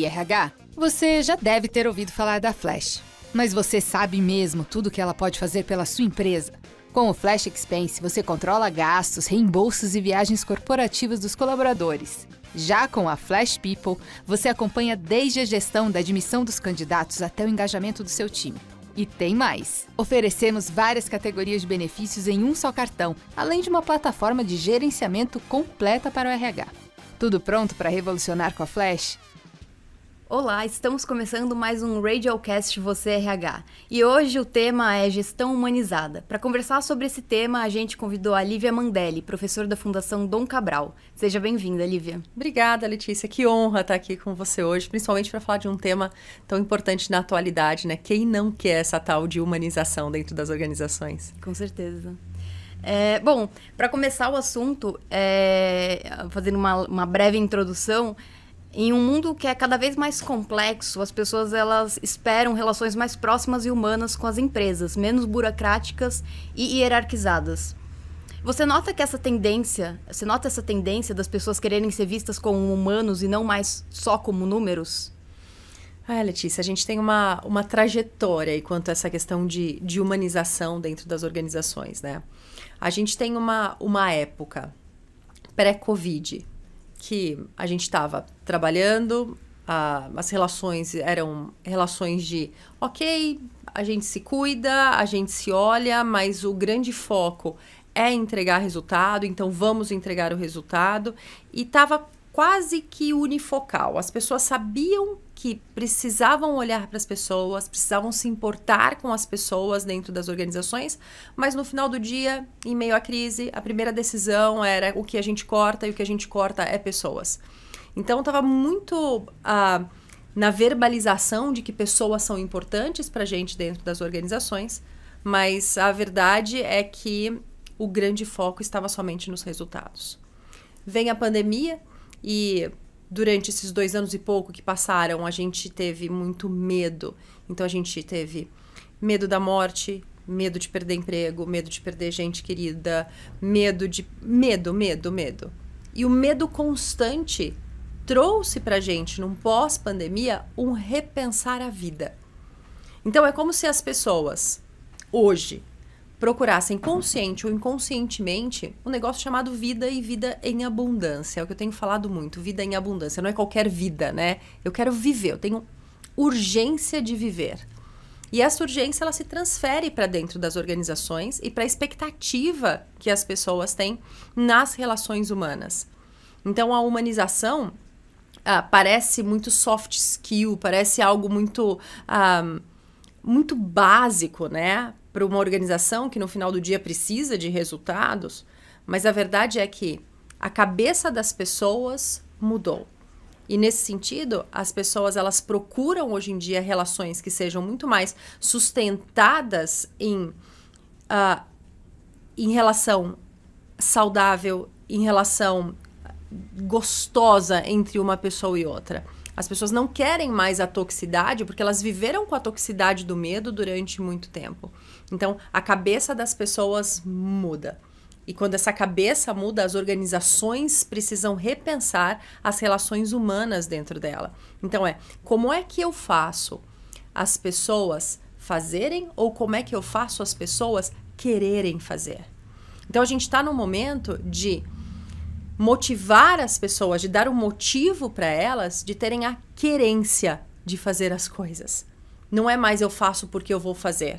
aí, RH? Você já deve ter ouvido falar da Flash. Mas você sabe mesmo tudo o que ela pode fazer pela sua empresa? Com o Flash Expense, você controla gastos, reembolsos e viagens corporativas dos colaboradores. Já com a Flash People, você acompanha desde a gestão da admissão dos candidatos até o engajamento do seu time. E tem mais! Oferecemos várias categorias de benefícios em um só cartão, além de uma plataforma de gerenciamento completa para o RH. Tudo pronto para revolucionar com a Flash? Olá, estamos começando mais um Radialcast Você RH. E hoje o tema é gestão humanizada. Para conversar sobre esse tema, a gente convidou a Lívia Mandelli, professora da Fundação Dom Cabral. Seja bem-vinda, Lívia. Obrigada, Letícia. Que honra estar aqui com você hoje, principalmente para falar de um tema tão importante na atualidade, né? Quem não quer essa tal de humanização dentro das organizações? Com certeza. Bom, para começar o assunto, fazendo uma breve introdução, em um mundo que é cada vez mais complexo, as pessoas elas esperam relações mais próximas e humanas com as empresas, menos burocráticas e hierarquizadas. Você nota essa tendência das pessoas quererem ser vistas como humanos e não mais só como números? Letícia, a gente tem uma trajetória aí quanto a essa questão de humanização dentro das organizações, né? A gente tem uma época pré-Covid, que a gente estava trabalhando, as relações eram relações de ok, a gente se cuida, a gente se olha, mas o grande foco é entregar resultado, então vamos entregar o resultado. E estava quase que unifocal. As pessoas sabiam que precisavam olhar para as pessoas, precisavam se importar com as pessoas dentro das organizações, mas no final do dia, em meio à crise, a primeira decisão era o que a gente corta, e o que a gente corta é pessoas. Então estava muito na verbalização de que pessoas são importantes para a gente dentro das organizações, mas a verdade é que o grande foco estava somente nos resultados. Vem a pandemia e durante esses 2 anos e pouco que passaram, a gente teve muito medo. Então, a gente teve medo da morte, medo de perder emprego, medo de perder gente querida, medo. E o medo constante trouxe pra gente, num pós-pandemia, um repensar a vida. Então, é como se as pessoas, hoje, procurassem consciente ou inconscientemente um negócio chamado vida e vida em abundância. É o que eu tenho falado muito, vida em abundância. Não é qualquer vida, né? Eu quero viver, eu tenho urgência de viver. E essa urgência, ela se transfere para dentro das organizações e para a expectativa que as pessoas têm nas relações humanas. Então, a humanização parece muito soft skill, parece algo muito básico, né? Para uma organização que no final do dia precisa de resultados, mas a verdade é que a cabeça das pessoas mudou. E nesse sentido, as pessoas elas procuram hoje em dia relações que sejam muito mais sustentadas em relação saudável, em relação gostosa entre uma pessoa e outra. As pessoas não querem mais a toxicidade porque elas viveram com a toxicidade do medo durante muito tempo. Então, a cabeça das pessoas muda. E quando essa cabeça muda, as organizações precisam repensar as relações humanas dentro dela. Então, como é que eu faço as pessoas fazerem ou como é que eu faço as pessoas quererem fazer? Então, a gente está num momento de motivar as pessoas, de dar um motivo para elas de terem a querência de fazer as coisas. Não é mais eu faço porque eu vou fazer.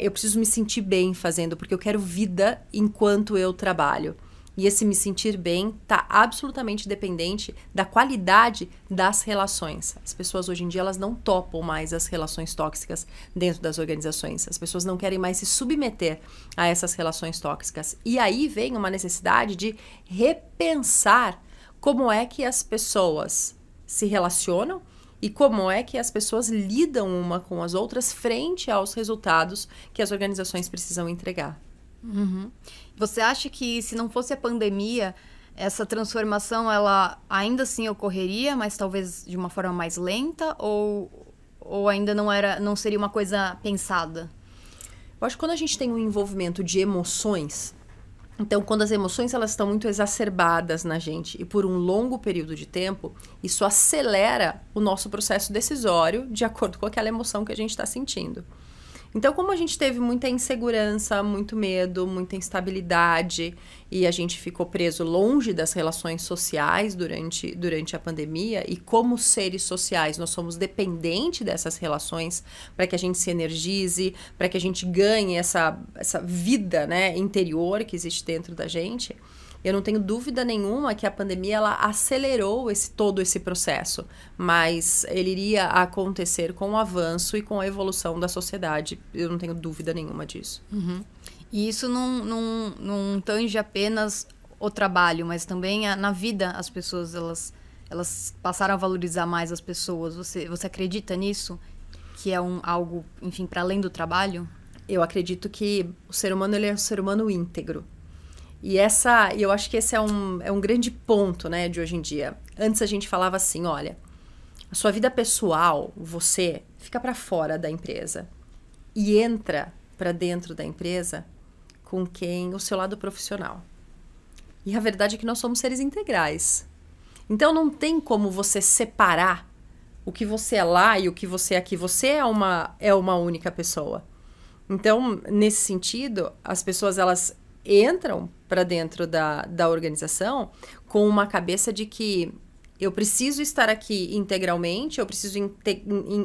Eu preciso me sentir bem fazendo, porque eu quero vida enquanto eu trabalho. E esse me sentir bem está absolutamente dependente da qualidade das relações. As pessoas hoje em dia elas não topam mais as relações tóxicas dentro das organizações. As pessoas não querem mais se submeter a essas relações tóxicas. E aí vem uma necessidade de repensar como é que as pessoas se relacionam e como é que as pessoas lidam uma com as outras frente aos resultados que as organizações precisam entregar. Uhum. Você acha que se não fosse a pandemia, essa transformação ela ainda assim ocorreria, mas talvez de uma forma mais lenta ou ainda não seria uma coisa pensada? Eu acho que quando a gente tem um envolvimento de emoções, Então, quando as emoções elas estão muito exacerbadas na gente e por um longo período de tempo, isso acelera o nosso processo decisório de acordo com aquela emoção que a gente está sentindo. Então, como a gente teve muita insegurança, muito medo, muita instabilidade e a gente ficou preso longe das relações sociais durante a pandemia, e como seres sociais nós somos dependentes dessas relações para que a gente se energize, para que a gente ganhe essa vida, né, interior que existe dentro da gente. Eu não tenho dúvida nenhuma que a pandemia ela acelerou todo esse processo, mas ele iria acontecer com o avanço e com a evolução da sociedade. Eu não tenho dúvida nenhuma disso. Uhum. E isso não tange apenas o trabalho, mas também na vida as pessoas elas passaram a valorizar mais as pessoas. Você acredita nisso? Que é algo, enfim, para além do trabalho? Eu acredito que o ser humano ele é um ser humano íntegro. E eu acho que esse é um grande ponto, né, de hoje em dia. Antes a gente falava assim, olha, a sua vida pessoal, você fica para fora da empresa e entra para dentro da empresa com o seu lado profissional. E a verdade é que nós somos seres integrais. Então não tem como você separar o que você é lá e o que você é aqui. Você é uma única pessoa. Então, nesse sentido, as pessoas elas entram para dentro da organização com uma cabeça de que eu preciso estar aqui integralmente, eu preciso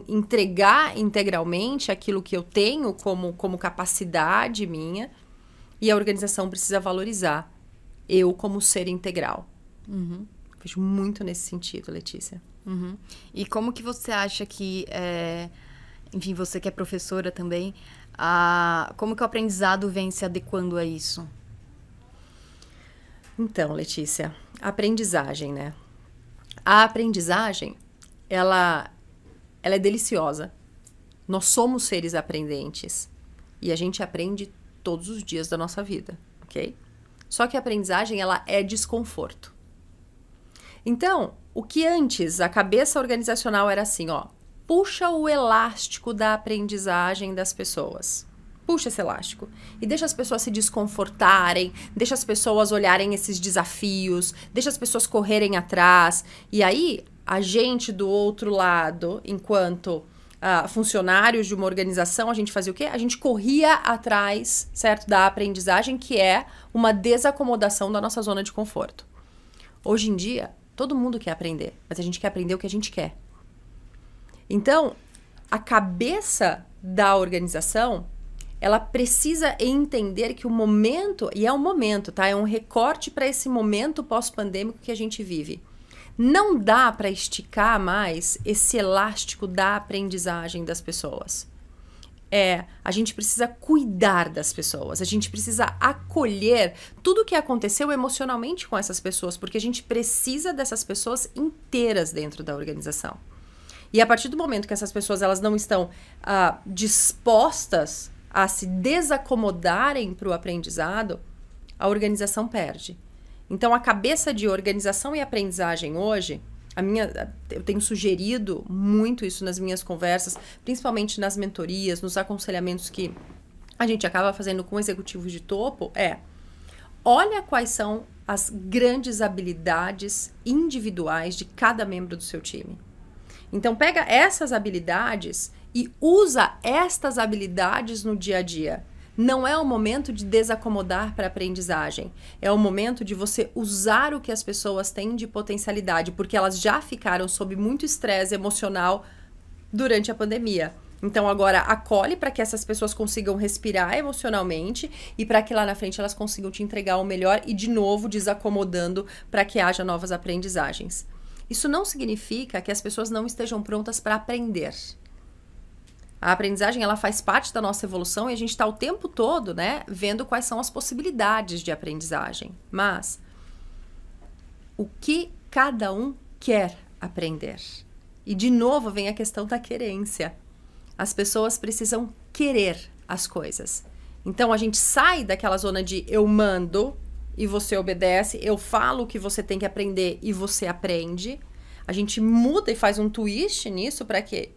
entregar integralmente aquilo que eu tenho como capacidade minha, e a organização precisa valorizar eu como ser integral. Uhum. Vejo muito nesse sentido, Letícia. Uhum. E como que você acha que, enfim, você que é professora também, como que o aprendizado vem se adequando a isso? Então, Letícia, a aprendizagem, né? A aprendizagem, ela é deliciosa. Nós somos seres aprendentes e a gente aprende todos os dias da nossa vida, ok? Só que a aprendizagem, ela é desconforto. Então, o que antes a cabeça organizacional era assim, ó, puxa o elástico da aprendizagem das pessoas. Puxa esse elástico e deixa as pessoas se desconfortarem, deixa as pessoas olharem esses desafios, deixa as pessoas correrem atrás. E aí, a gente do outro lado, enquanto funcionários de uma organização, a gente fazia o quê? A gente corria atrás, certo, da aprendizagem, que é uma desacomodação da nossa zona de conforto. Hoje em dia, todo mundo quer aprender, mas a gente quer aprender o que a gente quer. Então, a cabeça da organização, ela precisa entender que o momento, e é um momento, tá? É um recorte para esse momento pós-pandêmico que a gente vive. Não dá para esticar mais esse elástico da aprendizagem das pessoas. A gente precisa cuidar das pessoas, a gente precisa acolher tudo o que aconteceu emocionalmente com essas pessoas, porque a gente precisa dessas pessoas inteiras dentro da organização. E a partir do momento que essas pessoas elas não estão dispostas a se desacomodarem para o aprendizado, a organização perde. Então, a cabeça de organização e aprendizagem hoje, eu tenho sugerido muito isso nas minhas conversas, principalmente nas mentorias, nos aconselhamentos que a gente acaba fazendo com executivos de topo, olha quais são as grandes habilidades individuais de cada membro do seu time. Então, pega essas habilidades e usa estas habilidades no dia a dia. Não é o momento de desacomodar para a aprendizagem. É o momento de você usar o que as pessoas têm de potencialidade, porque elas já ficaram sob muito estresse emocional durante a pandemia. Então, agora, acolhe para que essas pessoas consigam respirar emocionalmente e para que lá na frente elas consigam te entregar o melhor e, de novo, desacomodando para que haja novas aprendizagens. Isso não significa que as pessoas não estejam prontas para aprender. A aprendizagem, ela faz parte da nossa evolução e a gente está o tempo todo, né, vendo quais são as possibilidades de aprendizagem. Mas o que cada um quer aprender? E, de novo, vem a questão da querência. As pessoas precisam querer as coisas. Então, a gente sai daquela zona de eu mando e você obedece, eu falo o que você tem que aprender e você aprende. A gente muda e faz um twist nisso para que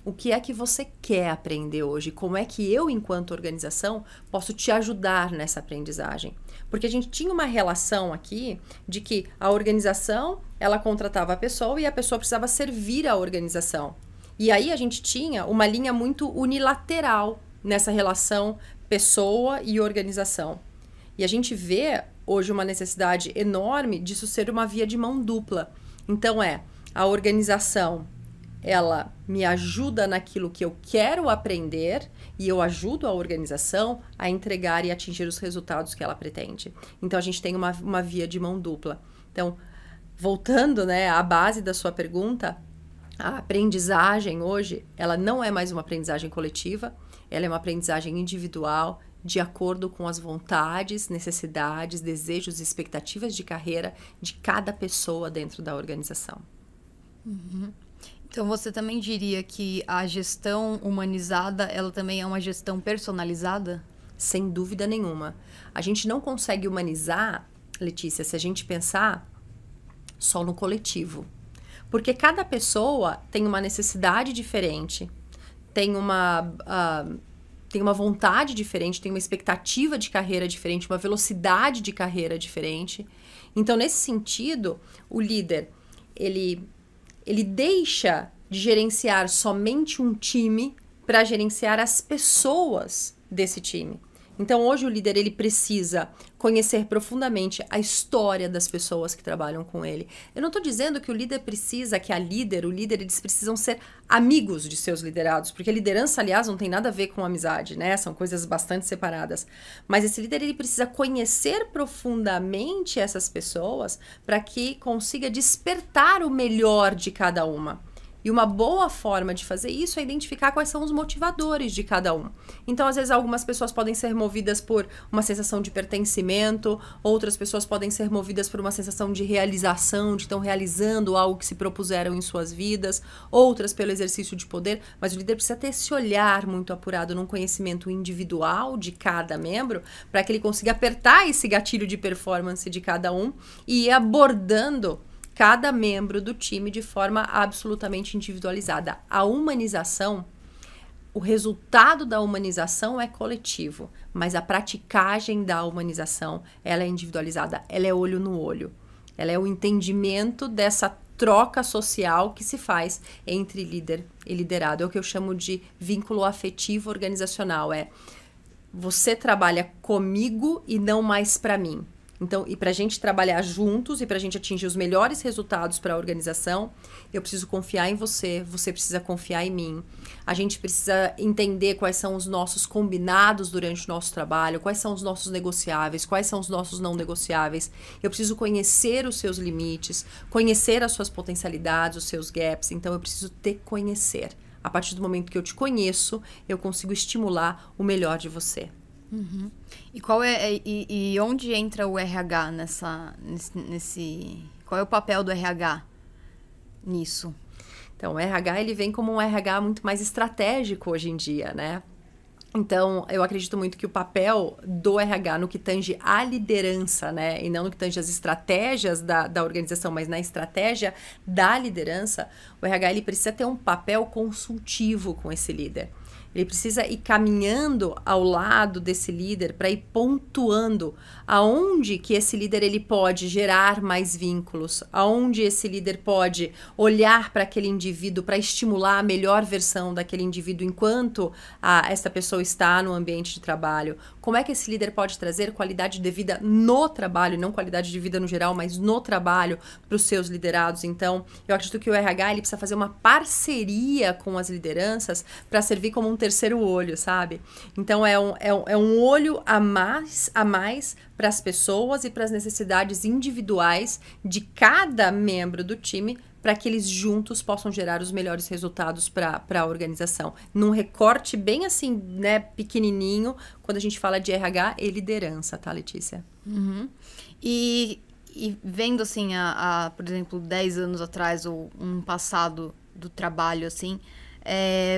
o que é que você quer aprender hoje? Como é que eu, enquanto organização, posso te ajudar nessa aprendizagem? Porque a gente tinha uma relação aqui de que a organização, ela contratava a pessoa e a pessoa precisava servir a organização. E aí a gente tinha uma linha muito unilateral nessa relação pessoa e organização. E a gente vê hoje uma necessidade enorme disso ser uma via de mão dupla. Então a organização, ela me ajuda naquilo que eu quero aprender e eu ajudo a organização a entregar e atingir os resultados que ela pretende. Então, a gente tem uma via de mão dupla. Então, voltando, né, à base da sua pergunta, a aprendizagem hoje, ela não é mais uma aprendizagem coletiva, ela é uma aprendizagem individual, de acordo com as vontades, necessidades, desejos e expectativas de carreira de cada pessoa dentro da organização. Uhum. Então, você também diria que a gestão humanizada, ela também é uma gestão personalizada? Sem dúvida nenhuma. A gente não consegue humanizar, Letícia, se a gente pensar só no coletivo. Porque cada pessoa tem uma necessidade diferente, tem uma vontade diferente, tem uma expectativa de carreira diferente, uma velocidade de carreira diferente. Então, nesse sentido, o líder, ele deixa de gerenciar somente um time para gerenciar as pessoas desse time. Então, hoje o líder, ele precisa conhecer profundamente a história das pessoas que trabalham com ele. Eu não estou dizendo que o líder precisa, que o líder, eles precisam ser amigos de seus liderados, porque liderança, aliás, não tem nada a ver com amizade, né? São coisas bastante separadas. Mas esse líder, ele precisa conhecer profundamente essas pessoas para que consiga despertar o melhor de cada uma. E uma boa forma de fazer isso é identificar quais são os motivadores de cada um. Então, às vezes, algumas pessoas podem ser movidas por uma sensação de pertencimento, outras pessoas podem ser movidas por uma sensação de realização, de estão realizando algo que se propuseram em suas vidas, outras pelo exercício de poder, mas o líder precisa ter esse olhar muito apurado num conhecimento individual de cada membro, para que ele consiga apertar esse gatilho de performance de cada um e ir abordando cada membro do time de forma absolutamente individualizada. A humanização, o resultado da humanização é coletivo, mas a praticagem da humanização, ela é individualizada, ela é olho no olho. Ela é o entendimento dessa troca social que se faz entre líder e liderado. É o que eu chamo de vínculo afetivo organizacional. É você trabalha comigo e não mais para mim. Então, e para a gente trabalhar juntos e para a gente atingir os melhores resultados para a organização, eu preciso confiar em você, você precisa confiar em mim. A gente precisa entender quais são os nossos combinados durante o nosso trabalho, quais são os nossos negociáveis, quais são os nossos não negociáveis. Eu preciso conhecer os seus limites, conhecer as suas potencialidades, os seus gaps. Então, eu preciso te conhecer. A partir do momento que eu te conheço, eu consigo estimular o melhor de você. Uhum. E onde entra o RH qual é o papel do RH nisso? Então, o RH, ele vem como um RH muito mais estratégico hoje em dia, né? Então, eu acredito muito que o papel do RH no que tange a liderança, né? E não no que tange as estratégias da organização, mas na estratégia da liderança, o RH, ele precisa ter um papel consultivo com esse líder. Ele precisa ir caminhando ao lado desse líder para ir pontuando aonde que esse líder ele pode gerar mais vínculos, aonde esse líder pode olhar para aquele indivíduo para estimular a melhor versão daquele indivíduo enquanto essa pessoa está no ambiente de trabalho. Como é que esse líder pode trazer qualidade de vida no trabalho, não qualidade de vida no geral, mas no trabalho para os seus liderados. Então, eu acredito que o RH ele precisa fazer uma parceria com as lideranças para servir como um terceiro olho, sabe? Então, é um olho a mais para as pessoas e para as necessidades individuais de cada membro do time, para que eles juntos possam gerar os melhores resultados para a organização. Num recorte bem assim, né, pequenininho, quando a gente fala de RH e liderança, tá, Letícia? Uhum. E vendo assim, por exemplo, 10 anos atrás ou um passado do trabalho, assim,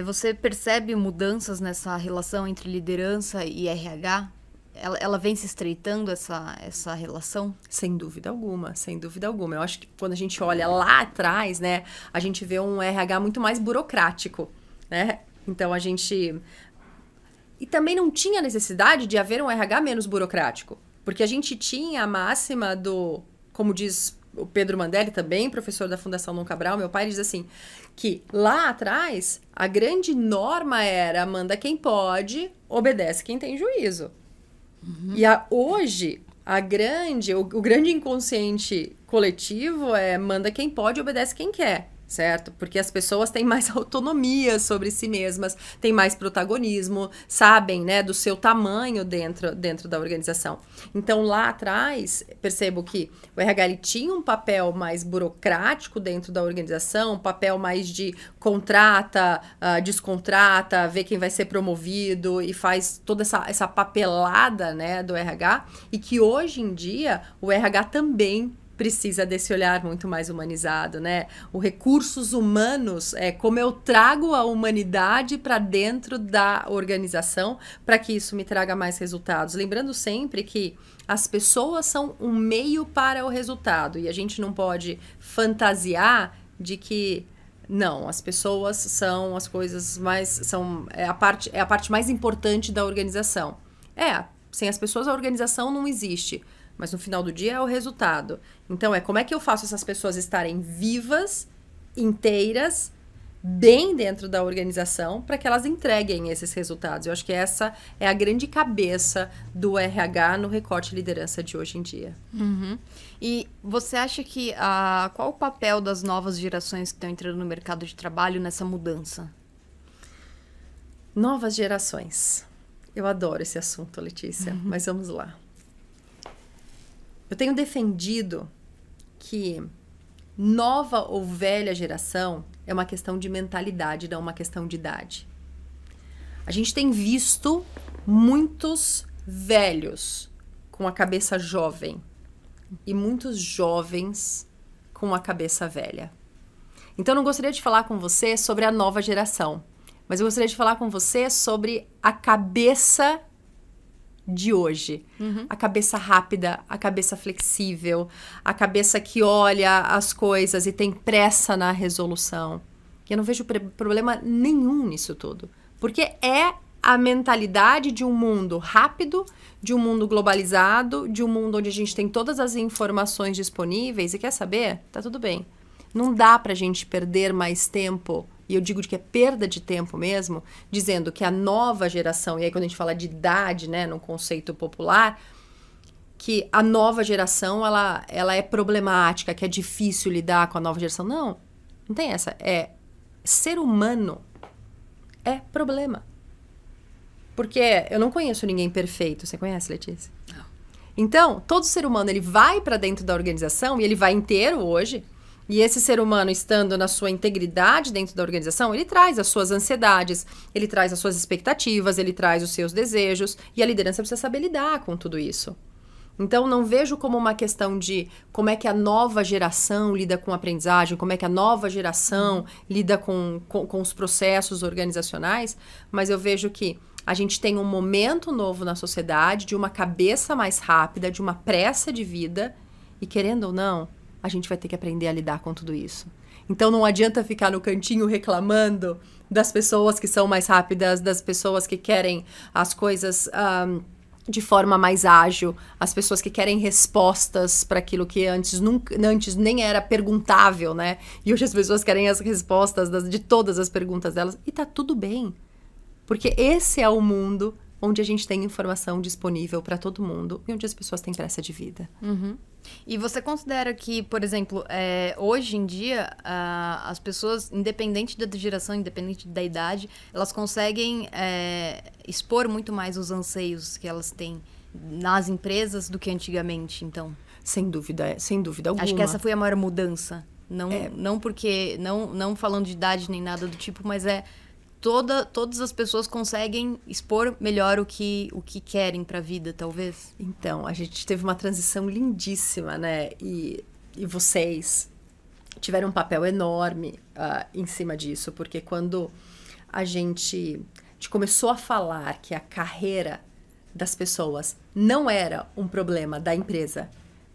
você percebe mudanças nessa relação entre liderança e RH? Ela vem se estreitando essa relação? Sem dúvida alguma, sem dúvida alguma. Eu acho que quando a gente olha lá atrás, né, a gente vê um RH muito mais burocrático. né? Então, a gente... E também não tinha necessidade de haver um RH menos burocrático, porque a gente tinha a máxima do, como diz o Pedro Mandelli também, professor da Fundação Dom Cabral, meu pai, ele diz assim, que lá atrás a grande norma era manda quem pode, obedece quem tem juízo. E hoje o grande inconsciente coletivo é manda quem pode, obedece quem quer. Certo? Porque as pessoas têm mais autonomia sobre si mesmas, têm mais protagonismo, sabem, né, do seu tamanho dentro da organização. Então, lá atrás, percebo que o RH ele tinha um papel mais burocrático dentro da organização, um papel mais de contrata, descontrata, vê quem vai ser promovido e faz toda essa papelada, né, do RH, e que hoje em dia o RH também precisa desse olhar muito mais humanizado, né? Os recursos humanos é como eu trago a humanidade para dentro da organização para que isso me traga mais resultados. Lembrando sempre que as pessoas são um meio para o resultado e a gente não pode fantasiar de que não, as pessoas são as coisas mais é a parte mais importante da organização. Sem as pessoas a organização não existe. Mas no final do dia é o resultado. Então, como é que eu faço essas pessoas estarem vivas, inteiras, bem dentro da organização, para que elas entreguem esses resultados? Eu acho que essa é a grande cabeça do RH no recorte liderança de hoje em dia. E você acha que qual o papel das novas gerações que estão entrando no mercado de trabalho nessa mudança? Novas gerações. Eu adoro esse assunto, Letícia, mas vamos lá. Eu tenho defendido que nova ou velha geração é uma questão de mentalidade, não uma questão de idade. A gente tem visto muitos velhos com a cabeça jovem e muitos jovens com a cabeça velha. Então, eu não gostaria de falar com você sobre a nova geração, mas eu gostaria de falar com você sobre a cabeça de hoje. A cabeça rápida, a cabeça flexível, a cabeça que olha as coisas e tem pressa na resolução. E eu não vejo problema nenhum nisso tudo. Porque é a mentalidade de um mundo rápido, de um mundo globalizado, de um mundo onde a gente tem todas as informações disponíveis. E quer saber? Tá tudo bem. Não dá pra gente perder mais tempo, e eu digo que é perda de tempo mesmo, dizendo que a nova geração, e aí quando a gente fala de idade, né, num conceito popular, que a nova geração, ela é problemática, que é difícil lidar com a nova geração. Não tem essa. Ser humano é problema. Porque eu não conheço ninguém perfeito. Você conhece, Letícia? Não. Então, todo ser humano, ele vai para dentro da organização e ele vai inteiro hoje. E esse ser humano, estando na sua integridade dentro da organização, ele traz as suas ansiedades, ele traz as suas expectativas, ele traz os seus desejos. E a liderança precisa saber lidar com tudo isso. Então, não vejo como uma questão de como é que a nova geração lida com a aprendizagem, como é que a nova geração lida com os processos organizacionais, mas eu vejo que a gente tem um momento novo na sociedade de uma cabeça mais rápida, de uma pressa de vida, e querendo ou não, a gente vai ter que aprender a lidar com tudo isso. Então, não adianta ficar no cantinho reclamando das pessoas que são mais rápidas, das pessoas que querem as coisas de forma mais ágil, as pessoas que querem respostas para aquilo que antes nem era perguntável, né? E hoje as pessoas querem as respostas de todas as perguntas delas. E tá tudo bem. Porque esse é o mundo onde a gente tem informação disponível para todo mundo e onde as pessoas têm pressa de vida. E você considera que, por exemplo, hoje em dia, as pessoas, independente da geração, independente da idade, elas conseguem expor muito mais os anseios que elas têm nas empresas do que antigamente, então? Sem dúvida alguma. Acho que essa foi a maior mudança. Não porque... Não falando de idade nem nada do tipo, mas todas as pessoas conseguem expor melhor o que querem para a vida, talvez? Então, a gente teve uma transição lindíssima, né? E vocês tiveram um papel enorme em cima disso, porque quando a gente começou a falar que a carreira das pessoas não era um problema da empresa,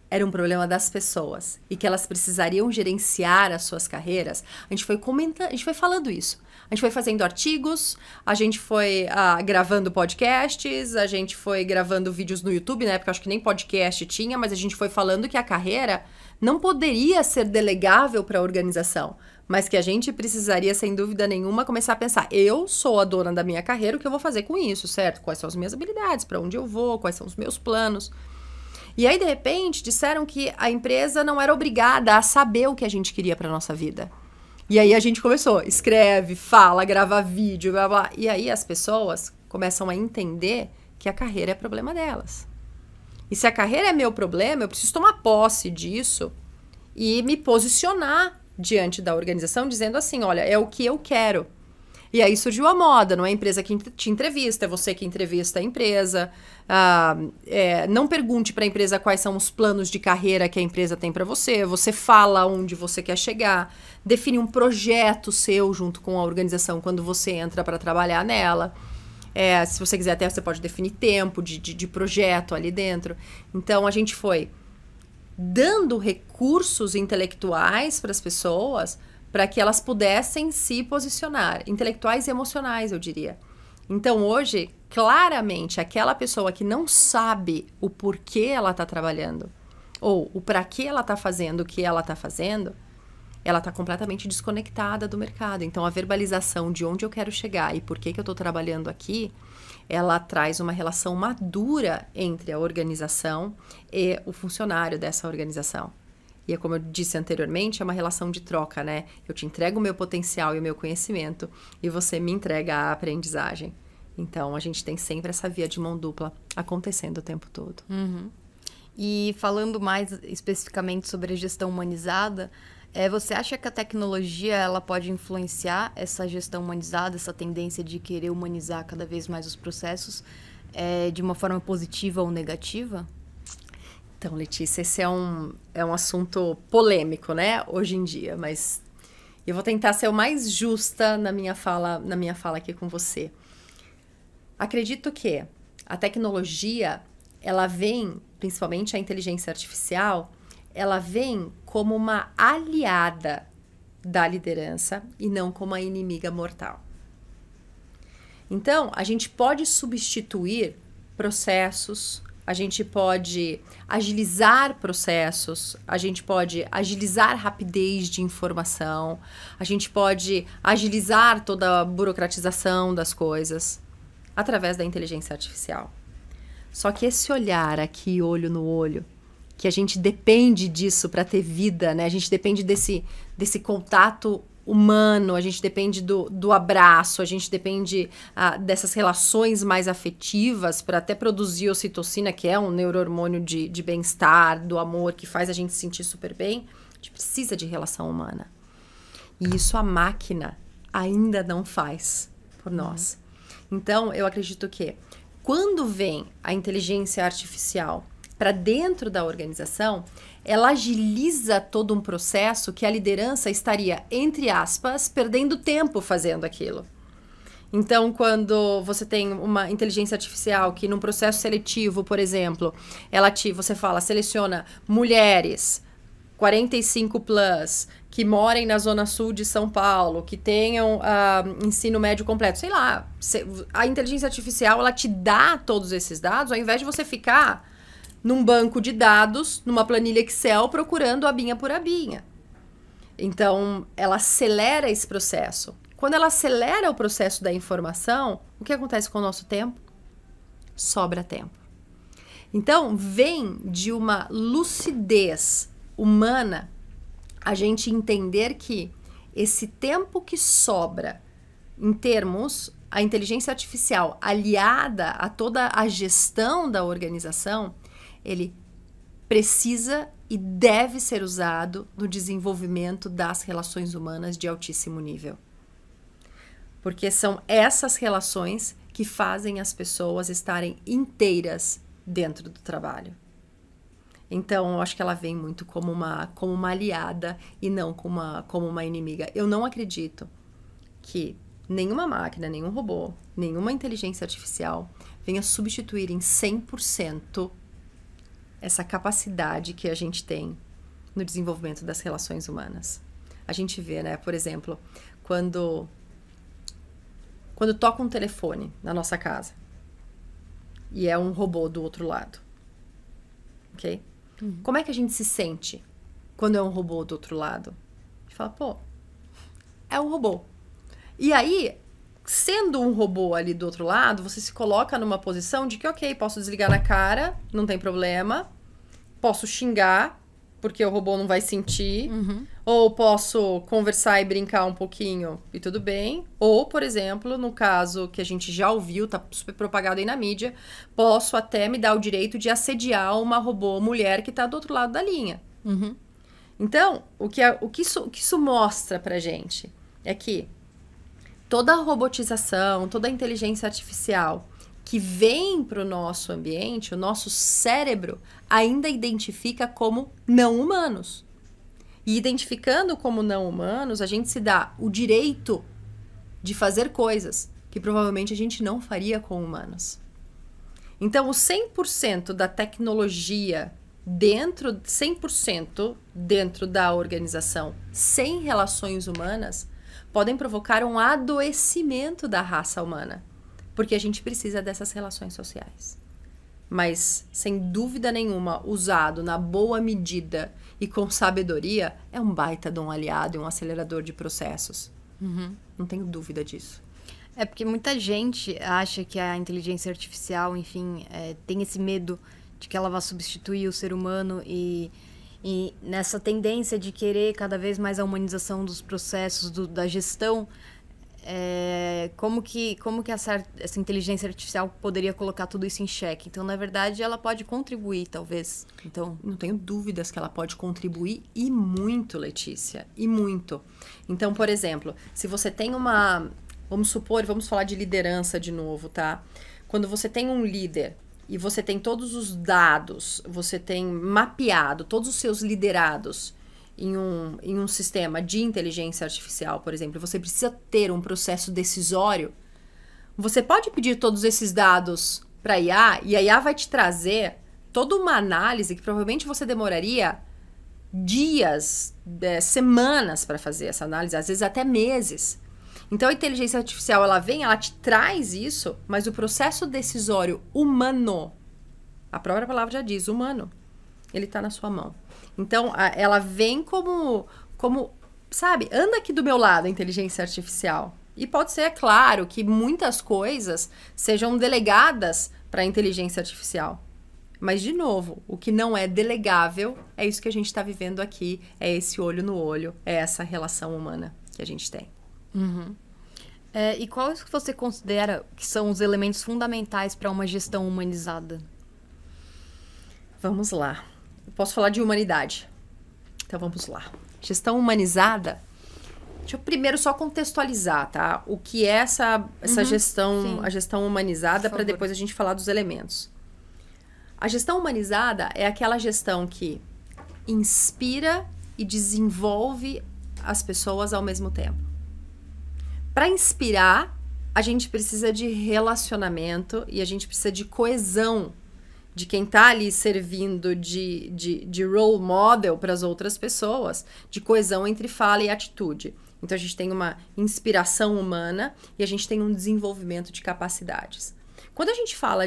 era um problema das pessoas e que elas precisariam gerenciar as suas carreiras, a gente foi falando isso. A gente foi fazendo artigos, a gente foi gravando podcasts, a gente foi gravando vídeos no YouTube, na época acho que nem podcast tinha, mas a gente foi falando que a carreira não poderia ser delegável para a organização, mas que a gente precisaria, sem dúvida nenhuma, começar a pensar, eu sou a dona da minha carreira, o que eu vou fazer com isso, certo? Quais são as minhas habilidades, para onde eu vou, quais são os meus planos. E aí, de repente, disseram que a empresa não era obrigada a saber o que a gente queria para nossa vida. E aí a gente começou, escreve, fala, grava vídeo, blá, blá. E aí as pessoas começam a entender que a carreira é problema delas. E se a carreira é meu problema, eu preciso tomar posse disso e me posicionar diante da organização dizendo assim, olha, é o que eu quero. E aí surgiu a moda, não é a empresa que te entrevista, é você que entrevista a empresa. Não pergunte para a empresa quais são os planos de carreira que a empresa tem para você. Você fala onde você quer chegar. Define um projeto seu junto com a organização quando você entra para trabalhar nela. Se você quiser até, você pode definir tempo de projeto ali dentro. Então, a gente foi dando recursos intelectuais para as pessoas para que elas pudessem se posicionar, intelectuais e emocionais, eu diria. Então, hoje, claramente, aquela pessoa que não sabe o porquê ela está trabalhando, ou o para que ela está fazendo o que ela está fazendo, ela está completamente desconectada do mercado. Então, a verbalização de onde eu quero chegar e por que eu estou trabalhando aqui, ela traz uma relação madura entre a organização e o funcionário dessa organização. E é como eu disse anteriormente, é uma relação de troca, né? Eu te entrego o meu potencial e o meu conhecimento e você me entrega a aprendizagem. Então, a gente tem sempre essa via de mão dupla acontecendo o tempo todo. Uhum. E falando mais especificamente sobre a gestão humanizada, você acha que a tecnologia ela pode influenciar essa gestão humanizada, essa tendência de querer humanizar cada vez mais os processos de uma forma positiva ou negativa? Então, Letícia, esse é um assunto polêmico, né, hoje em dia, mas eu vou tentar ser o mais justa na minha fala aqui com você. Acredito que a tecnologia, ela vem, principalmente a inteligência artificial, ela vem como uma aliada da liderança e não como a inimiga mortal. Então, a gente pode substituir processos, a gente pode agilizar processos, a gente pode agilizar rapidez de informação, a gente pode agilizar toda a burocratização das coisas através da inteligência artificial. Só que esse olhar aqui, olho no olho, que a gente depende disso para ter vida, né? A gente depende desse contato humano, a gente depende do abraço, a gente depende dessas relações mais afetivas para até produzir ocitocina, que é um neurohormônio de bem-estar, do amor, que faz a gente se sentir super bem. A gente precisa de relação humana. E isso a máquina ainda não faz por nós. Então, eu acredito que quando vem a inteligência artificial para dentro da organização, ela agiliza todo um processo que a liderança estaria, entre aspas, perdendo tempo fazendo aquilo. Então, quando você tem uma inteligência artificial que num processo seletivo, por exemplo, você seleciona mulheres 45 plus, que morem na zona sul de São Paulo, que tenham ensino médio completo, sei lá, a inteligência artificial ela te dá todos esses dados, ao invés de você ficar num banco de dados, numa planilha Excel, procurando abinha por abinha. Então, ela acelera esse processo. Quando ela acelera o processo da informação, o que acontece com o nosso tempo? Sobra tempo. Então, vem de uma lucidez humana a gente entender que esse tempo que sobra em termos a inteligência artificial aliada a toda a gestão da organização, ele precisa e deve ser usado no desenvolvimento das relações humanas de altíssimo nível. Porque são essas relações que fazem as pessoas estarem inteiras dentro do trabalho. Então, eu acho que ela vem muito como uma aliada e não como uma inimiga. Eu não acredito que nenhuma máquina, nenhum robô, nenhuma inteligência artificial venha substituir em 100% essa capacidade que a gente tem no desenvolvimento das relações humanas. A gente vê, né, por exemplo, quando toca um telefone na nossa casa e é um robô do outro lado, ok? Como é que a gente se sente quando é um robô do outro lado? A gente fala, pô, é um robô. E aí, sendo um robô ali do outro lado, você se coloca numa posição de que, ok, posso desligar na cara, não tem problema, posso xingar, porque o robô não vai sentir, ou posso conversar e brincar um pouquinho e tudo bem, ou, por exemplo, no caso que a gente já ouviu, tá super propagado aí na mídia, posso até me dar o direito de assediar uma robô mulher que tá do outro lado da linha. Então, o que isso mostra pra gente é que toda a robotização, toda a inteligência artificial que vem para o nosso ambiente, o nosso cérebro ainda identifica como não humanos. E identificando como não humanos, a gente se dá o direito de fazer coisas que provavelmente a gente não faria com humanos. Então, o 100% da tecnologia 100% dentro da organização, sem relações humanas, podem provocar um adoecimento da raça humana. Porque a gente precisa dessas relações sociais. Mas, sem dúvida nenhuma, usado na boa medida e com sabedoria, é um baita de um aliado e um acelerador de processos. Não tenho dúvida disso. É porque muita gente acha que a inteligência artificial, enfim, tem esse medo de que ela vai substituir o ser humano e nessa tendência de querer cada vez mais a humanização dos processos, da gestão, como que essa inteligência artificial poderia colocar tudo isso em xeque? Então, na verdade, ela pode contribuir, talvez. Então, não tenho dúvidas que ela pode contribuir e muito, Letícia, e muito. Então, por exemplo, se você tem vamos falar de liderança de novo, tá? Quando você tem um líder e você tem todos os dados, você tem mapeado todos os seus liderados em um sistema de inteligência artificial, por exemplo, você precisa ter um processo decisório, você pode pedir todos esses dados para a IA e a IA vai te trazer toda uma análise que provavelmente você demoraria dias, semanas para fazer essa análise, às vezes até meses. Então, a inteligência artificial, ela te traz isso, mas o processo decisório humano, a própria palavra já diz, humano, ele está na sua mão. Então, ela vem como, sabe, anda aqui do meu lado a inteligência artificial. E pode ser, é claro, que muitas coisas sejam delegadas para a inteligência artificial. Mas, de novo, o que não é delegável é isso que a gente está vivendo aqui, é esse olho no olho, é essa relação humana que a gente tem. E quais que você considera que são os elementos fundamentais para uma gestão humanizada? Vamos lá. Eu posso falar de humanidade. Então, vamos lá. Gestão humanizada. Deixa eu primeiro só contextualizar, tá? O que é essa gestão, sim, a gestão humanizada, para depois a gente falar dos elementos. A gestão humanizada é aquela gestão que inspira e desenvolve as pessoas ao mesmo tempo. Para inspirar, a gente precisa de relacionamento e a gente precisa de coesão de quem está ali servindo de role model para as outras pessoas, de coesão entre fala e atitude. Então, a gente tem uma inspiração humana e a gente tem um desenvolvimento de capacidades. Quando a gente fala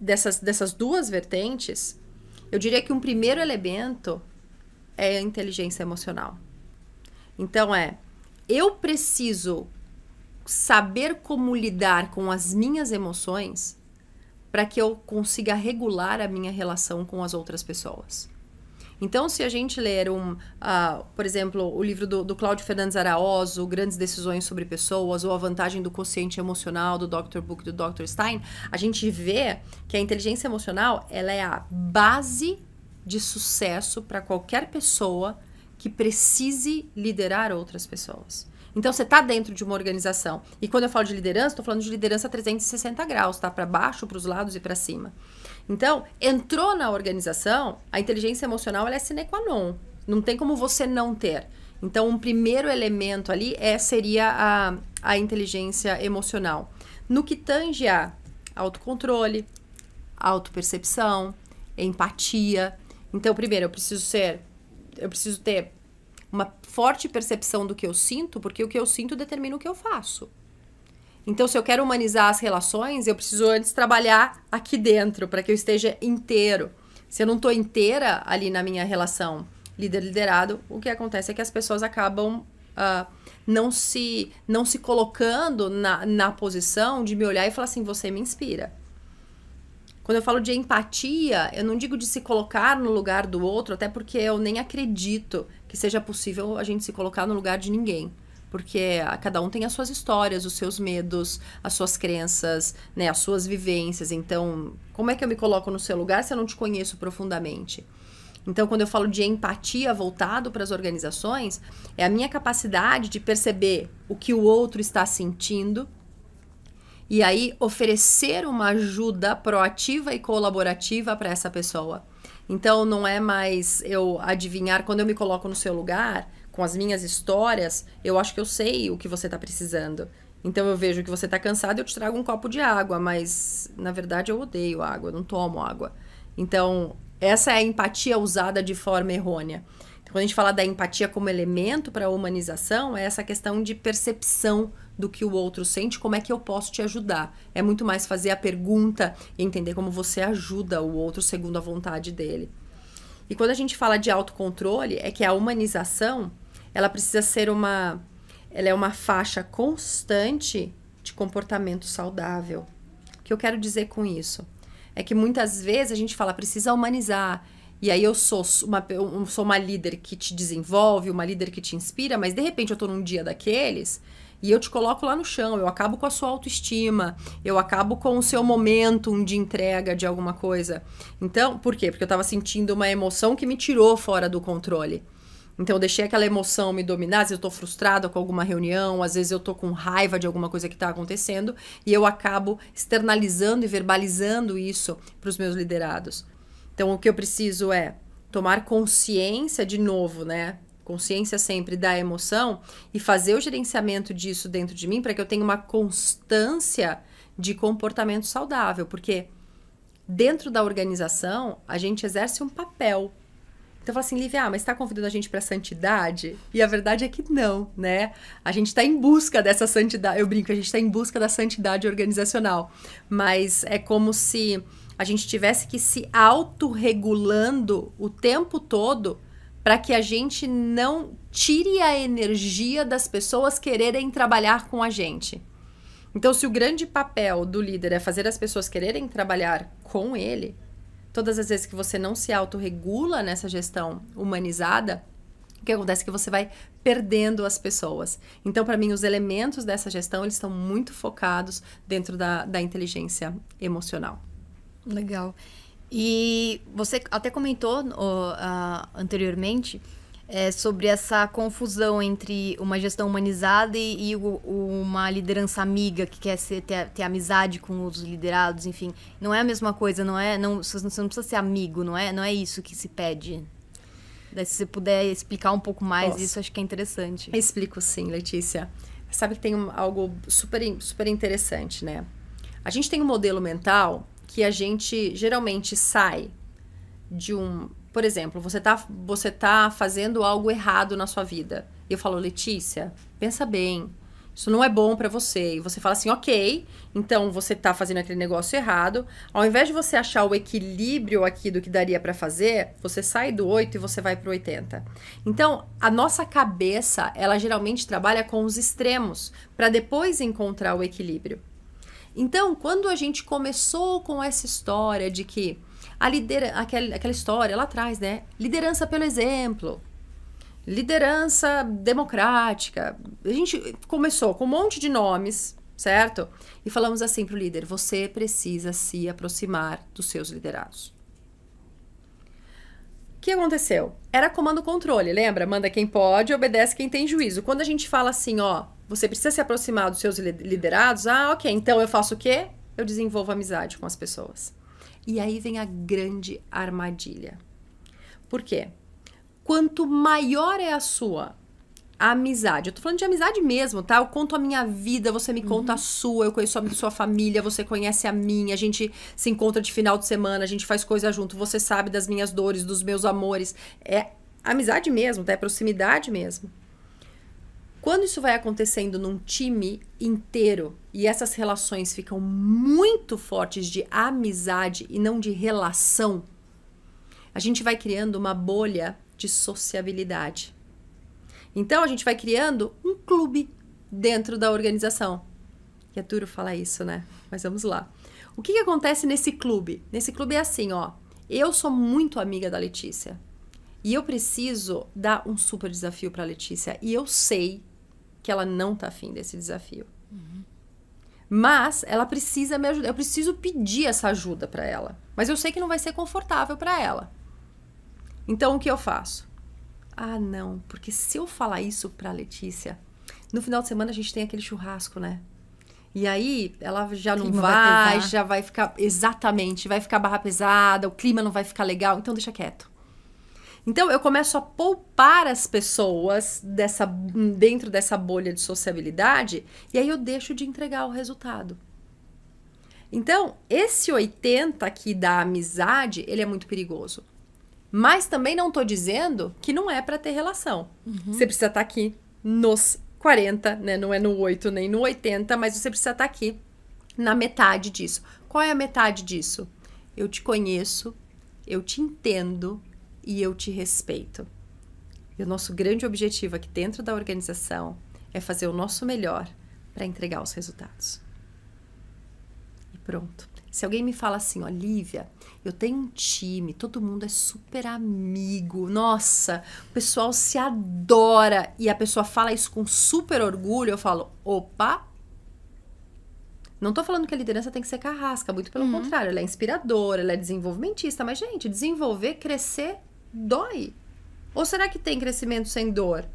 dessas duas vertentes, eu diria que um primeiro elemento é a inteligência emocional. Então, eu preciso saber como lidar com as minhas emoções para que eu consiga regular a minha relação com as outras pessoas. Então, se a gente ler, por exemplo, o livro do Cláudio Fernandes Araoso, Grandes Decisões sobre Pessoas, ou A Vantagem do Quociente Emocional, do Dr. Book, do Dr. Stein, a gente vê que a inteligência emocional ela é a base de sucesso para qualquer pessoa que precise liderar outras pessoas. Então, você está dentro de uma organização. E quando eu falo de liderança, estou falando de liderança 360 graus, tá? Para baixo, para os lados e para cima. Então, entrou na organização, a inteligência emocional ela é sine qua non. Não tem como você não ter. Então, um primeiro elemento ali seria a inteligência emocional. No que tange a autocontrole, autopercepção, empatia. Então, primeiro, eu preciso ter uma forte percepção do que eu sinto, porque o que eu sinto determina o que eu faço. Então, se eu quero humanizar as relações, eu preciso antes trabalhar aqui dentro, para que eu esteja inteiro. Se eu não estou inteira ali na minha relação líder-liderado, o que acontece é que as pessoas acabam não se colocando na posição de me olhar e falar assim, você me inspira. Quando eu falo de empatia, eu não digo de se colocar no lugar do outro, até porque eu nem acredito que seja possível a gente se colocar no lugar de ninguém. Porque cada um tem as suas histórias, os seus medos, as suas crenças, né, as suas vivências. Então, como é que eu me coloco no seu lugar se eu não te conheço profundamente? Então, quando eu falo de empatia voltado para as organizações, é a minha capacidade de perceber o que o outro está sentindo e aí oferecer uma ajuda proativa e colaborativa para essa pessoa. Então, não é mais eu adivinhar, quando eu me coloco no seu lugar, com as minhas histórias, eu acho que eu sei o que você está precisando. Então, eu vejo que você está cansado e eu te trago um copo de água, mas, na verdade, eu odeio água, eu não tomo água. Então, essa é a empatia usada de forma errônea. Então, quando a gente fala da empatia como elemento para a humanização, é essa questão de percepção do que o outro sente, como é que eu posso te ajudar. É muito mais fazer a pergunta e entender como você ajuda o outro segundo a vontade dele. E quando a gente fala de autocontrole, é que a humanização, ela precisa ser ela é uma faixa constante de comportamento saudável. O que eu quero dizer com isso? É que muitas vezes a gente fala, precisa humanizar. E aí eu sou uma líder que te desenvolve, uma líder que te inspira, mas de repente eu tô num dia daqueles e eu te coloco lá no chão, eu acabo com a sua autoestima, eu acabo com o seu momentum de entrega de alguma coisa. Então, por quê? Porque eu tava sentindo uma emoção que me tirou fora do controle. Então, eu deixei aquela emoção me dominar. Às vezes eu tô frustrada com alguma reunião, às vezes eu tô com raiva de alguma coisa que tá acontecendo e eu acabo externalizando e verbalizando isso para os meus liderados. Então, o que eu preciso é tomar consciência de novo, né? Consciência sempre da emoção e fazer o gerenciamento disso dentro de mim para que eu tenha uma constância de comportamento saudável. Porque dentro da organização, a gente exerce um papel. Então, eu falo assim, Lívia, mas está convidando a gente para a santidade? E a verdade é que não, né? A gente está em busca dessa santidade. Eu brinco, a gente está em busca da santidade organizacional. Mas é como se a gente tivesse que se autorregulando o tempo todo para que a gente não tire a energia das pessoas quererem trabalhar com a gente. Então, se o grande papel do líder é fazer as pessoas quererem trabalhar com ele, todas as vezes que você não se autorregula nessa gestão humanizada, o que acontece é que você vai perdendo as pessoas. Então, para mim, os elementos dessa gestão, eles estão muito focados dentro da inteligência emocional. Legal. E você até comentou anteriormente sobre essa confusão entre uma gestão humanizada e uma liderança amiga que quer ter amizade com os liderados, enfim. Não é a mesma coisa, você não precisa ser amigo, não é isso que se pede. Daí, se você puder explicar um pouco mais, isso acho que é interessante. Explico sim, Letícia. Sabe que tem algo super, super interessante, né? A gente tem um modelo mental que a gente geralmente sai de por exemplo, você tá fazendo algo errado na sua vida. E eu falo, Letícia, pensa bem, isso não é bom pra você. E você fala assim, ok, então você tá fazendo aquele negócio errado. Ao invés de você achar o equilíbrio aqui do que daria pra fazer, você sai do 8 e você vai pro 80. Então, a nossa cabeça, ela geralmente trabalha com os extremos pra depois encontrar o equilíbrio. Então, quando a gente começou com essa história de que aquela história lá atrás, né? Liderança pelo exemplo, liderança democrática. A gente começou com um monte de nomes, certo? E falamos assim pro líder, você precisa se aproximar dos seus liderados. O que aconteceu? Era comando-controle, lembra? Manda quem pode, obedece quem tem juízo. Quando a gente fala assim, você precisa se aproximar dos seus liderados, ok, então eu faço o quê? Eu desenvolvo amizade com as pessoas. E aí vem a grande armadilha. Por quê? Quanto maior é a sua amizade. Eu tô falando de amizade mesmo, tá? Eu conto a minha vida, você me conta a sua, eu conheço a sua família, você conhece a minha, a gente se encontra de final de semana, a gente faz coisa junto, você sabe das minhas dores, dos meus amores. É amizade mesmo, tá? É proximidade mesmo. Quando isso vai acontecendo num time inteiro e essas relações ficam muito fortes de amizade e não de relação, a gente vai criando uma bolha de sociabilidade. Então, a gente vai criando um clube dentro da organização. E é duro falar isso, né? Mas vamos lá. O que acontece nesse clube? Nesse clube é assim, ó. Eu sou muito amiga da Letícia. E eu preciso dar um super desafio pra Letícia. E eu sei que ela não tá afim desse desafio. Mas ela precisa me ajudar. Eu preciso pedir essa ajuda pra ela. Mas eu sei que não vai ser confortável pra ela. Então, o que eu faço? Ah, não. Porque se eu falar isso pra Letícia, no final de semana a gente tem aquele churrasco, né? E aí, ela já não vai já vai ficar... Exatamente. Vai ficar barra pesada, o clima não vai ficar legal. Então, deixa quieto. Então, eu começo a poupar as pessoas dentro dessa bolha de sociabilidade e aí eu deixo de entregar o resultado. Então, esse 80 aqui da amizade, ele é muito perigoso. Mas também não tô dizendo que não é para ter relação. Você precisa estar aqui nos 40, né? Não é no 8 nem no 80, mas você precisa estar aqui na metade disso. Qual é a metade disso? Eu te conheço, eu te entendo e eu te respeito. E o nosso grande objetivo aqui dentro da organização é fazer o nosso melhor para entregar os resultados. E pronto. Se alguém me fala assim, ó, Lívia, eu tenho um time, todo mundo é super amigo, nossa, o pessoal se adora, e a pessoa fala isso com super orgulho, eu falo, opa, não tô falando que a liderança tem que ser carrasca, muito pelo contrário, ela é inspiradora, ela é desenvolvimentista, mas, gente, desenvolver, crescer, dói. Ou será que tem crescimento sem dor?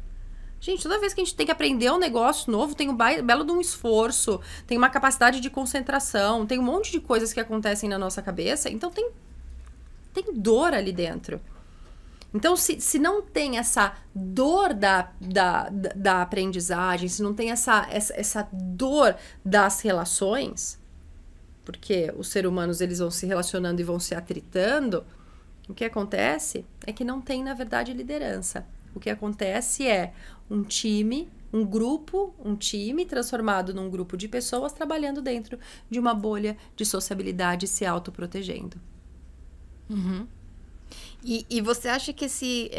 Gente, toda vez que a gente tem que aprender um negócio novo, tem um belo de um esforço, tem uma capacidade de concentração, tem um monte de coisas que acontecem na nossa cabeça, então tem dor ali dentro. Então, se não tem essa dor da aprendizagem, se não tem essa dor das relações, porque os seres humanos eles vão se relacionando e vão se atritando, o que acontece é que não tem, na verdade, liderança. O que acontece é um time, um time transformado num grupo de pessoas trabalhando dentro de uma bolha de sociabilidade e se autoprotegendo. E você acha que esse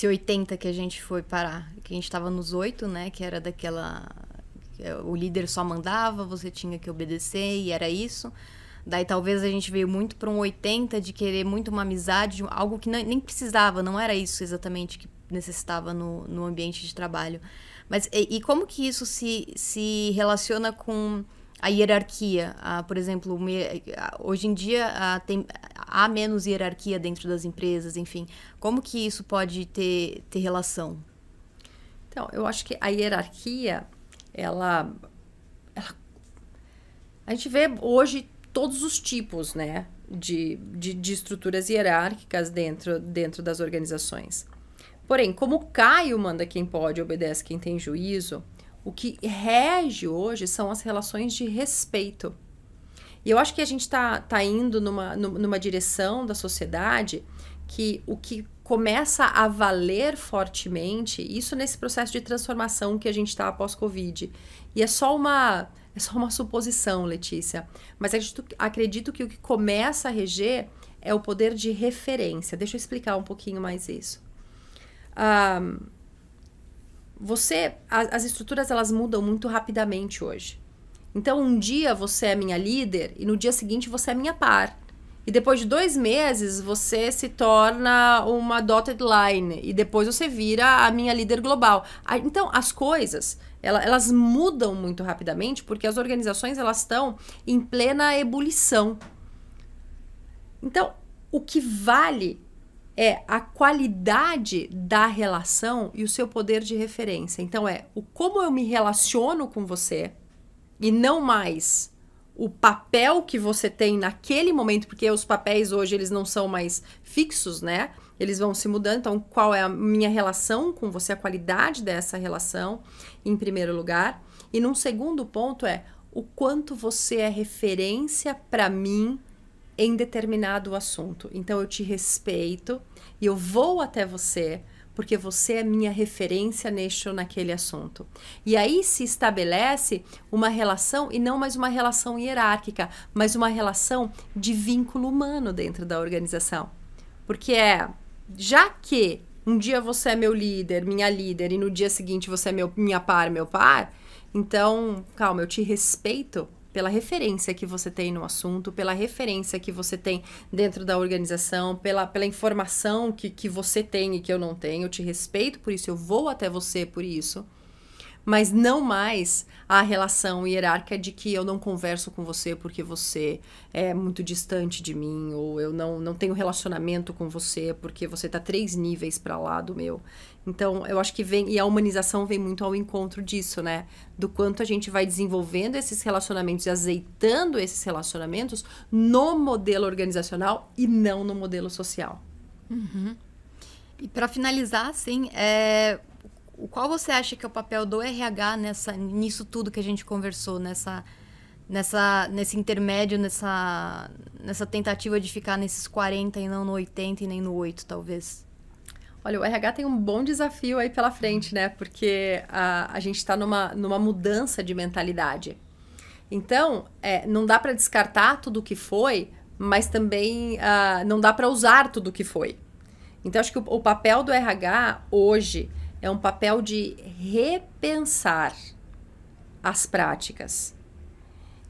80 que a gente foi parar, que a gente estava nos 8, né, que era daquela... O líder só mandava, você tinha que obedecer e era isso... Daí talvez a gente veio muito para um 80 de querer muito uma amizade, algo que nem precisava, não era isso exatamente que necessitava no ambiente de trabalho. Mas e como que isso se relaciona com a hierarquia? Por exemplo, hoje em dia há menos hierarquia dentro das empresas, enfim. Como que isso pode ter relação? Então, eu acho que a hierarquia, ela a gente vê hoje todos os tipos, né, de estruturas hierárquicas dentro das organizações. Porém, como Caio manda quem pode, obedece quem tem juízo, o que rege hoje são as relações de respeito. E eu acho que a gente tá indo numa direção da sociedade que o que começa a valer fortemente, isso nesse processo de transformação que a gente está após Covid. E é só uma suposição, Letícia. Mas acredito que o que começa a reger é o poder de referência. Deixa eu explicar um pouquinho mais isso. As estruturas, elas mudam muito rapidamente hoje. Então, um dia você é minha líder e no dia seguinte você é minha par. E depois de 2 meses, você se torna uma dotted line. E depois você vira a minha líder global. Então, as coisas... Elas mudam muito rapidamente porque as organizações elas estão em plena ebulição. Então, o que vale é a qualidade da relação e o seu poder de referência. Então, o como eu me relaciono com você e não mais o papel que você tem naquele momento, porque os papéis hoje eles não são mais fixos, né? eles vão se mudando. Então, qual é a minha relação com você, a qualidade dessa relação, em primeiro lugar. E num segundo ponto o quanto você é referência para mim em determinado assunto. Então, eu te respeito e eu vou até você porque você é minha referência neste ou naquele assunto. E aí se estabelece uma relação, e não mais uma relação hierárquica, mas uma relação de vínculo humano dentro da organização. Porque já que um dia você é meu líder, minha líder, e no dia seguinte você é minha par, meu par, então, calma, eu te respeito pela referência que você tem no assunto, pela referência que você tem dentro da organização, pela informação que você tem e que eu não tenho. Eu te respeito por isso, eu vou até você por isso. Mas não mais a relação hierárquica de que eu não converso com você porque você é muito distante de mim, ou eu não tenho relacionamento com você porque você está 3 níveis para lá do meu. Então, eu acho que e a humanização vem muito ao encontro disso, né? Do quanto a gente vai desenvolvendo esses relacionamentos e azeitando esses relacionamentos no modelo organizacional e não no modelo social. Uhum. E para finalizar, assim, qual você acha que é o papel do RH nisso tudo que a gente conversou, nesse intermédio, nessa tentativa de ficar nesses 40 e não no 80 e nem no 8, talvez? Olha, o RH tem um bom desafio aí pela frente, né? Porque a gente está numa mudança de mentalidade. Então, não dá para descartar tudo o que foi, mas também não dá para usar tudo o que foi. Então, acho que o papel do RH hoje é um papel de repensar as práticas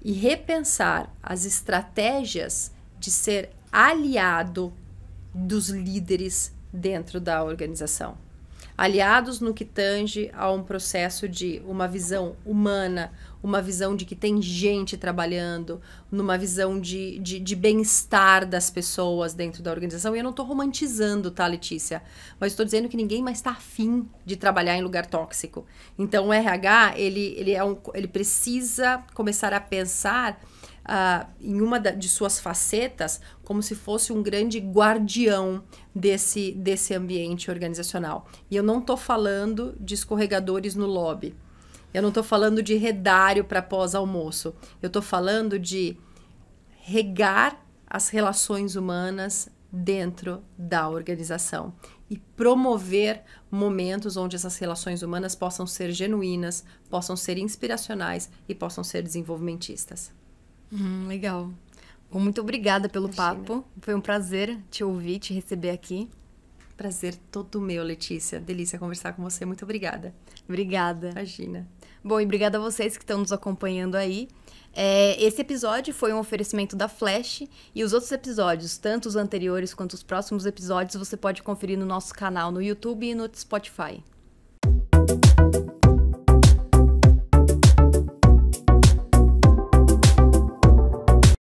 e repensar as estratégias de ser aliado dos líderes dentro da organização. Aliados no que tange a um processo de uma visão humana, uma visão de que tem gente trabalhando, numa visão de bem-estar das pessoas dentro da organização. E eu não estou romantizando, tá, Letícia? Mas estou dizendo que ninguém mais está afim de trabalhar em lugar tóxico. Então, o RH, ele precisa começar a pensar em uma de suas facetas como se fosse um grande guardião desse ambiente organizacional. E eu não estou falando de escorregadores no lobby. Eu não estou falando de redário para pós-almoço. Eu estou falando de regar as relações humanas dentro da organização e promover momentos onde essas relações humanas possam ser genuínas, possam ser inspiracionais e possam ser desenvolvimentistas. Legal. Bom, muito obrigada pelo Imagina. papo. Foi um prazer te ouvir, te receber aqui. Prazer todo meu, Letícia. Delícia conversar com você. Muito obrigada. Obrigada. Imagina. Bom, e obrigada a vocês que estão nos acompanhando aí. Esse episódio foi um oferecimento da Flash, e os outros episódios, tanto os anteriores quanto os próximos episódios, você pode conferir no nosso canal no YouTube e no Spotify.